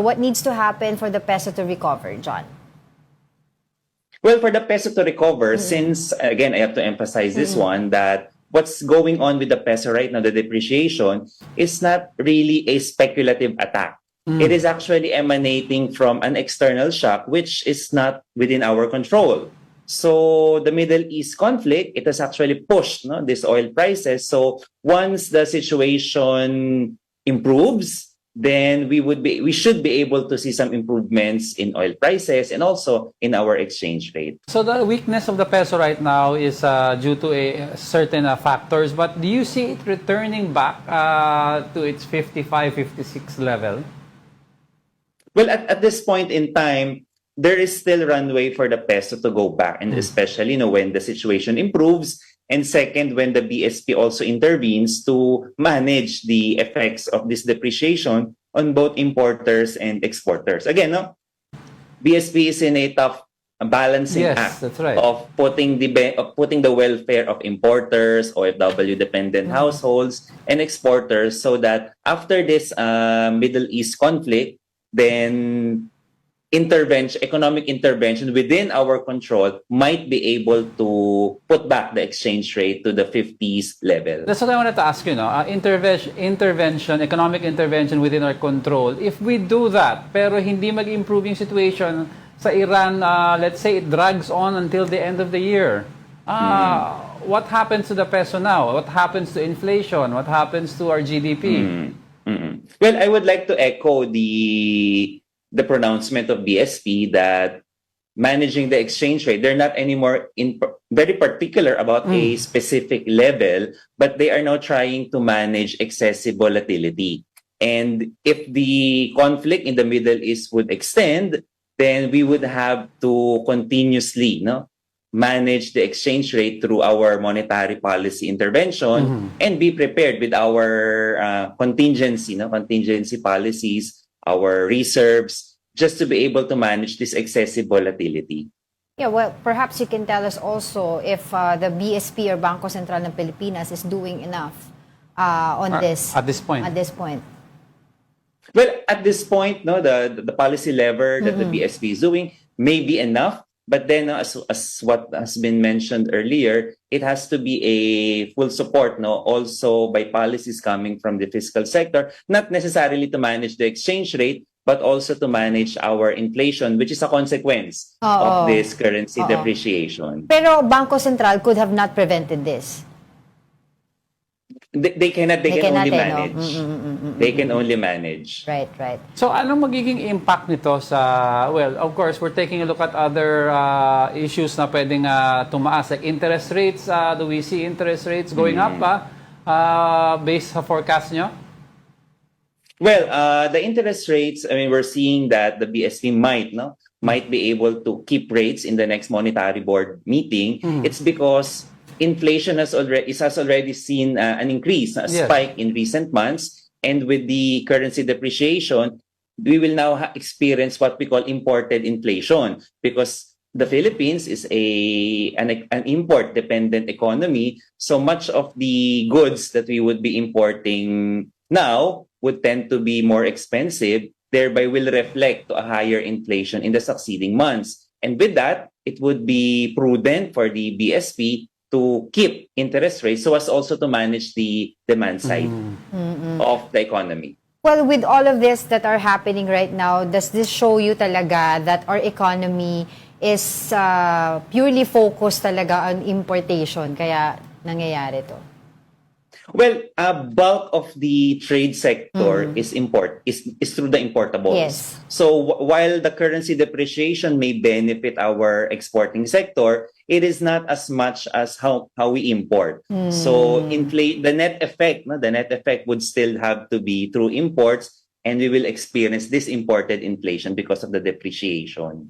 What needs to happen for the peso to recover, John? Well, for the peso to recover, since, again, I have to emphasize this one, that what's going on with the peso right now, the depreciation, is not really a speculative attack. It is actually emanating from an external shock, which is not within our control. So the Middle East conflict, it has actually pushed these oil prices. So once the situation improves, then we should be able to see some improvements in oil prices and also in our exchange rate. So the weakness of the peso right now is due to certain factors, but do you see it returning back to its 55, 56 level? Well, at this point in time, there is still runway for the peso to go back, and especially when the situation improves. And second, when the BSP also intervenes to manage the effects of this depreciation on both importers and exporters. Again, BSP is in a tough balancing act that's right. of putting the welfare of importers, OFW dependent households, and exporters, so that after this Middle East conflict, then economic intervention within our control might be able to put back the exchange rate to the 50s level. That's what I wanted to ask you, intervention, economic intervention within our control. If we do that, pero hindi mag-improve yung situation sa Iran, let's say it drags on until the end of the year, what happens to the peso now? What happens to inflation? What happens to our GDP? Well, I would like to echo the pronouncement of BSP that managing the exchange rate, they're not anymore very particular about a specific level, but they are now trying to manage excessive volatility. And if the conflict in the Middle East would extend, then we would have to continuously manage the exchange rate through our monetary policy intervention and be prepared with our contingency policies, our reserves, just to be able to manage this excessive volatility. Yeah, well, perhaps you can tell us also if the BSP or Bangko Sentral ng Pilipinas is doing enough on this. At this point. At this point. Well, at this point, the policy lever that the BSP is doing may be enough, but then as what has been mentioned earlier, it has to be a full support also by policies coming from the fiscal sector, not necessarily to manage the exchange rate, but also to manage our inflation, which is a consequence of this currency depreciation. Pero Bangko Sentral could have not prevented this. They can only manage. They can only manage. Right. So anong magiging impact nito sa, well, of course, we're taking a look at other issues na pwedeng tumaas, like interest rates. Do we see interest rates going up based sa forecast nyo? Well, the interest rates, we're seeing that the BSP might be able to keep rates in the next monetary board meeting. It's because inflation has already seen an increase, a spike in recent months, and with the currency depreciation, we will now experience what we call imported inflation, because the Philippines is an import-dependent economy. So much of the goods that we would be importing now would tend to be more expensive, thereby will reflect to a higher inflation in the succeeding months. And with that, it would be prudent for the BSP to keep interest rates so as also to manage the demand side of the economy. Well, with all of this that are happening right now, does this show you talaga that our economy is purely focused talaga on importation, kaya nangyayari to? Well, bulk of the trade sector is through the importables. Yes. So while the currency depreciation may benefit our exporting sector, it is not as much as how we import. So the net effect would still have to be through imports, and we will experience this imported inflation because of the depreciation.